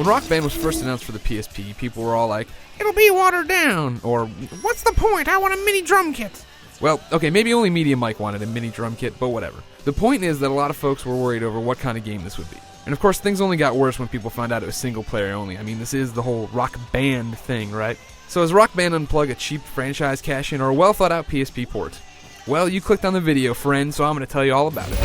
Rock Band was first announced for the PSP, people were all like, "It'll be watered down," or "What's the point? I want a mini drum kit." Well, okay, maybe only Media Mike wanted a mini drum kit, but whatever. The point is that a lot of folks were worried over what kind of game this would be. And of course, things only got worse when people found out it was single player only. I mean, this is the whole Rock Band thing, right? So is Rock Band Unplugged a cheap franchise cash-in or a well-thought-out PSP port? Well, you clicked on the video, friend, so I'm going to tell you all about it.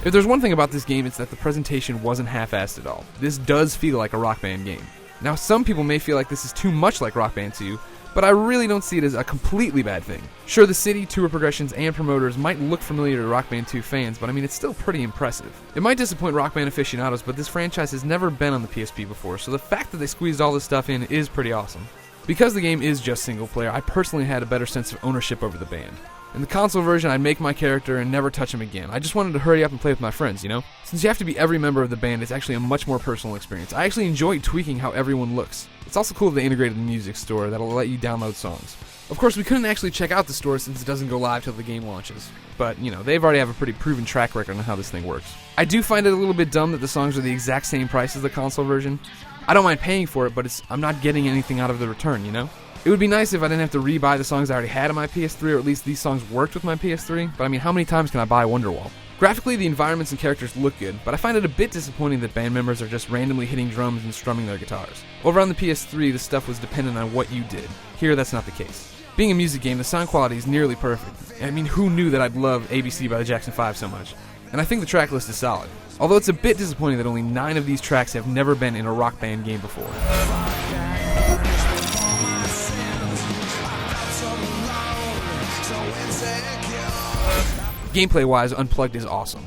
If there's one thing about this game, it's that the presentation wasn't half-assed at all. This does feel like a Rock Band game. Now, some people may feel like this is too much like Rock Band 2, but I really don't see it as a completely bad thing. Sure, the city, tour progressions, and promoters might look familiar to Rock Band 2 fans, but I mean, it's still pretty impressive. It might disappoint Rock Band aficionados, but this franchise has never been on the PSP before, so the fact that they squeezed all this stuff in is pretty awesome. Because the game is just single player, I personally had a better sense of ownership over the band. In the console version, I'd make my character and never touch him again. I just wanted to hurry up and play with my friends, you know? Since you have to be every member of the band, it's actually a much more personal experience. I actually enjoyed tweaking how everyone looks. It's also cool that they integrated the music store that'll let you download songs. Of course, we couldn't actually check out the store since it doesn't go live till the game launches. But, you know, they've already have a pretty proven track record on how this thing works. I do find it a little bit dumb that the songs are the exact same price as the console version. I don't mind paying for it, but I'm not getting anything out of the return, you know? It would be nice if I didn't have to re-buy the songs I already had on my PS3, or at least these songs worked with my PS3, but I mean, how many times can I buy Wonderwall? Graphically, the environments and characters look good, but I find it a bit disappointing that band members are just randomly hitting drums and strumming their guitars. Over on the PS3, the stuff was dependent on what you did. Here, that's not the case. Being a music game, the sound quality is nearly perfect. I mean, who knew that I'd love ABC by the Jackson 5 so much? And I think the track list is solid. Although it's a bit disappointing that only 9 of these tracks have never been in a Rock Band game before. Gameplay-wise, Unplugged is awesome.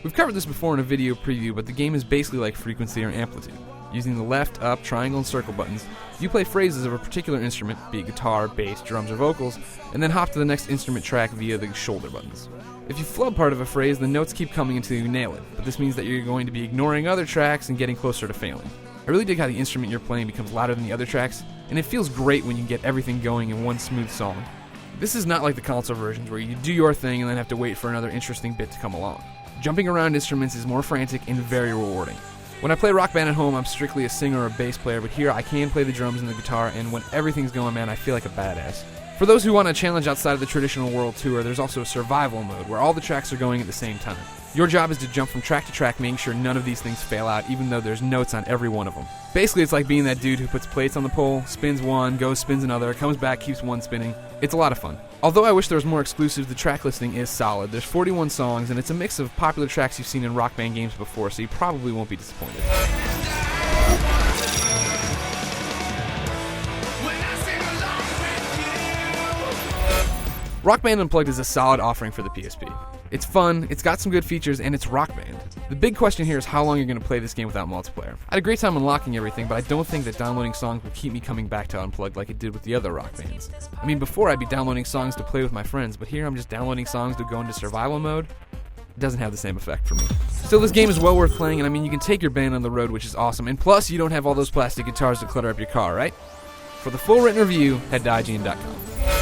We've covered this before in a video preview, but the game is basically like frequency or amplitude. Using the left, up, triangle, and circle buttons, you play phrases of a particular instrument, be it guitar, bass, drums, or vocals, and then hop to the next instrument track via the shoulder buttons. If you flub part of a phrase, the notes keep coming until you nail it, but this means that you're going to be ignoring other tracks and getting closer to failing. I really dig how the instrument you're playing becomes louder than the other tracks, and it feels great when you get everything going in one smooth song. This is not like the console versions where you do your thing and then have to wait for another interesting bit to come along. Jumping around instruments is more frantic and very rewarding. When I play Rock Band at home, I'm strictly a singer or a bass player, but here I can play the drums and the guitar, and when everything's going, man, I feel like a badass. For those who want a challenge outside of the traditional world tour, there's also a survival mode where all the tracks are going at the same time. Your job is to jump from track to track, making sure none of these things fail out, even though there's notes on every one of them. Basically, it's like being that dude who puts plates on the pole, spins one, goes, spins another, comes back, keeps one spinning. It's a lot of fun. Although I wish there was more exclusives, the track listing is solid. There's 41 songs, and it's a mix of popular tracks you've seen in Rock Band games before, so you probably won't be disappointed. Rock Band Unplugged is a solid offering for the PSP. It's fun, it's got some good features, and it's Rock Band. The big question here is how long you're going to play this game without multiplayer. I had a great time unlocking everything, but I don't think that downloading songs will keep me coming back to Unplugged like it did with the other Rock Bands. I mean, before I'd be downloading songs to play with my friends, but here I'm just downloading songs to go into survival mode. It doesn't have the same effect for me. Still, this game is well worth playing, and I mean, you can take your band on the road, which is awesome, and plus, you don't have all those plastic guitars to clutter up your car, right? For the full written review, head to IGN.com.